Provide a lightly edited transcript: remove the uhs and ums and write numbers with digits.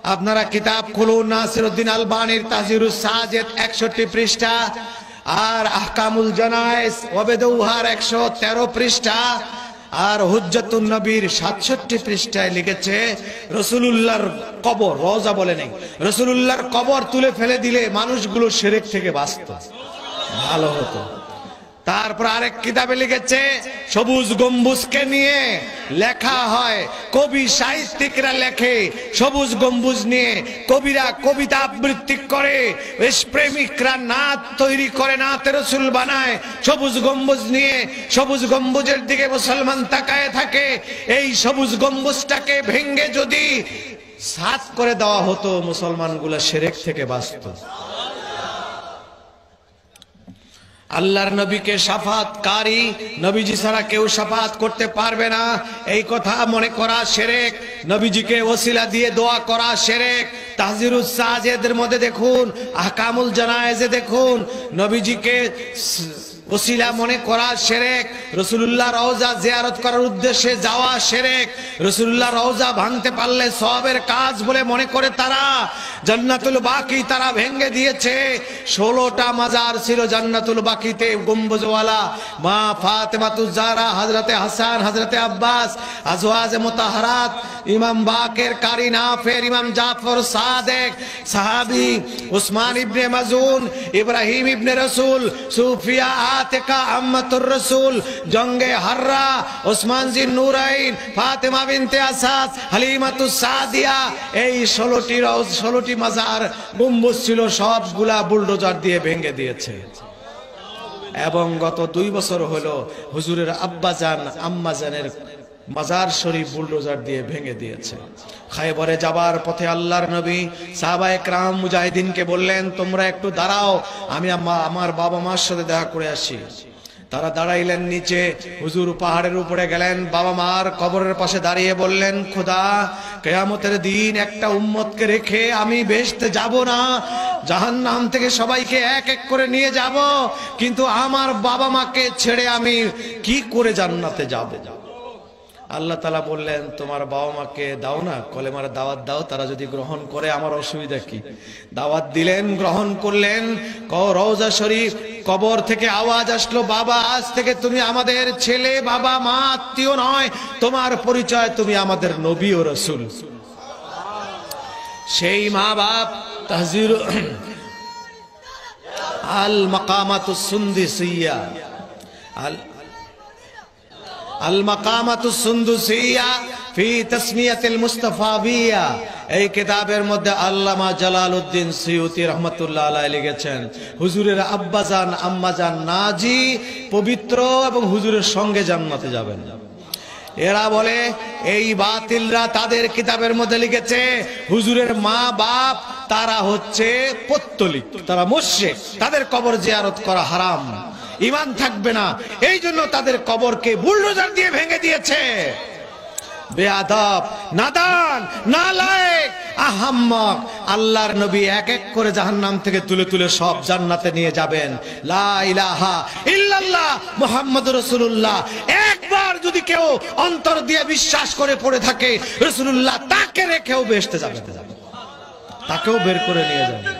আপনারা কিতাব খুলুন, নাসিরউদ্দিন আলবানীর তাহজিরুস সাজেদ 61 পৃষ্ঠা, আর আহকামুল জানায়েজ ওয়াবেদউহার 113 পৃষ্ঠা, আর হুজ্জাতুন নবীর 67 পৃষ্ঠায় লিখেছে রাসূলুল্লাহর কবর, রওজা বলে নেই, রাসূলুল্লাহর কবর তুলে ফেলে দিলে মানুষগুলো শিরক থেকে বাঁচত, ভালো হতো। তারপর আরেক কিতাবে লিখেছে সবুজ গম্বুজকে নিয়ে লেখা হয়, কবি সাহিত্যিকরা লেখে সবুজ গম্বুজ নিয়ে, কবিরা কবিতা আবৃত্তি করে, প্রেমিকরা নাত তৈরি করে, নাতে রাসূল বানায় সবুজ গম্বুজ নিয়ে। সবুজ গম্বুজের দিকে মুসলমান তাকায় থাকে। এই সবুজ গম্বুজটাকে ভেঙ্গে যদি সাত করে দেওয়া হতো, মুসলমানগুলো শিরক থেকে বাঁচত। আল্লাহর নবীকে শাফাতকারী, নবীজি ছাড়া কেউ শাফাত করতে পারবে না, এই কথা মনে করা শিরক। নবীজিকে ওসিলা দিয়ে দোয়া করা শিরক। তাহজিরুস সাজেদের মধ্যে দেখুন, আহকামুল জানায়েজে দেখুন, নবীজিকে ওসিলা মনে করা শিরক। রাসূলুল্লাহ রওজা জিয়ারত করার উদ্দেশ্যে যাওয়া শিরক। রাসূলুল্লাহ রওজা ভাঙতে পারলে সওয়াবের কাজ বলে মনে করে তারা। জান্নাতুল বাকি তারা ভেঙে দিয়েছে। 16টা মাজার ছিল জান্নাতুল বাকিতে গম্বুজওয়ালা। মা ফাতেমাতুজ জাহরা, হযরতে হাসান, হযরতে আব্বাস, আজওয়াজে মুতাহহারাত, ইমাম বাকের কারি নাফের, ইমাম জাফর সাদেক, সাহাবী উসমান ইবনে মাজুন, ইব্রাহিম ইবনে রাসূল, সুফিয়া আতিকা আম্মাতুর রাসূল, জঙ্গে হাররা, উসমান জিন নূরাইন, ফাতেমা বিনতে আসাদ, হালিমাতুস সাদিয়া, এই 16টি মাজার গম্বুজ ছিল, সবগুলা বুলডোজার দিয়ে ভেঙে দিয়েছে। এবং গত 2 বছর হলো হুজুরের আব্বাজান আম্মাজানের মাজার শরীফ বুলডোজার দিয়ে ভেঙে দিয়েছে। খায়বরে যাবার পথে আল্লাহর নবী সাহাবায়ে কেরাম মুজাহিদিনকে বললেন, তোমরা একটু দাঁড়াও, আমি আমার বাবা মার সাথে দেখা করে আসি। তারা দাঁড়াইলেন নিচে, হুজুর পাহাড়ের উপরে গেলেন, বাবা মার কবরের পাশে দাঁড়িয়ে বললেন, খোদা কিয়ামতের দিন একটা উম্মতকে রেখে আমি বেহেশতে যাব না, জাহান্নাম থেকে সবাইকে এক এক করে নিয়ে যাব, কিন্তু আমার বাবা মাকে ছেড়ে আমি কি করে জান্নাতে যাব? আল্লাহ তাআলা বললেন, তোমার বাবা মাকে দাও না, কলেমার দাওয়াত দাও, তারা যদি গ্রহণ করে আমার অসুবিধা কি? দাওয়াত দিলেন, গ্রহণ করলেন। রওজা শরীফ কবর থেকে আওয়াজ আসলো, বাবা আজ থেকে তুমি আমাদের ছেলে, বাবা মা আত্মীয় নয়, তোমার পরিচয় তুমি আমাদের নবী ও রাসূল। সেই মা বাপ তাহজির আল মাকামাতুস সুন্দিসিয়া, আল মাকামাতুস সুন্দুসিয়া ফি তাসমিয়াতিল মুস্তাফাবিয়া, এই কিতাবের মধ্যে আল্লামা জালালউদ্দিন সুয়ুতি রাহমাতুল্লাহ আলাইহি লিখেছেন, হুজুরের আব্বাজান আম্মাজান নাজি পবিত্র এবং হুজুরের সঙ্গে জান্নাতে যাবেন। এরা বলে, এই বাতিলরা তাদের কিতাবের মধ্যে লিখেছে হুজুরের মা বাপ তারা হচ্ছে পত্তলিক, তারা মুশরিক, তাদের কবর জিয়ারত করা হারাম, ঈমান থাকবে না, এই জন্য তাদের কবরকে বুলডোজার দিয়ে ভেঙে দিয়েছে। বেয়াদব, নাদান, নালায়েক, আহাম্মক। আল্লাহর নবী এক এক করে জাহান্নাম থেকে তুলে তুলে সব জান্নাতে নিয়ে যাবেন। লা ইলাহা ইল্লাল্লাহ মুহাম্মাদুর রাসূলুল্লাহ একবার যদি কেউ অন্তর দিয়ে বিশ্বাস করে পড়ে থাকে, রাসূলুল্লাহ তাকে রেখেও বেহেশতে যাবে, তাকেও বের করে নিয়ে যাবে।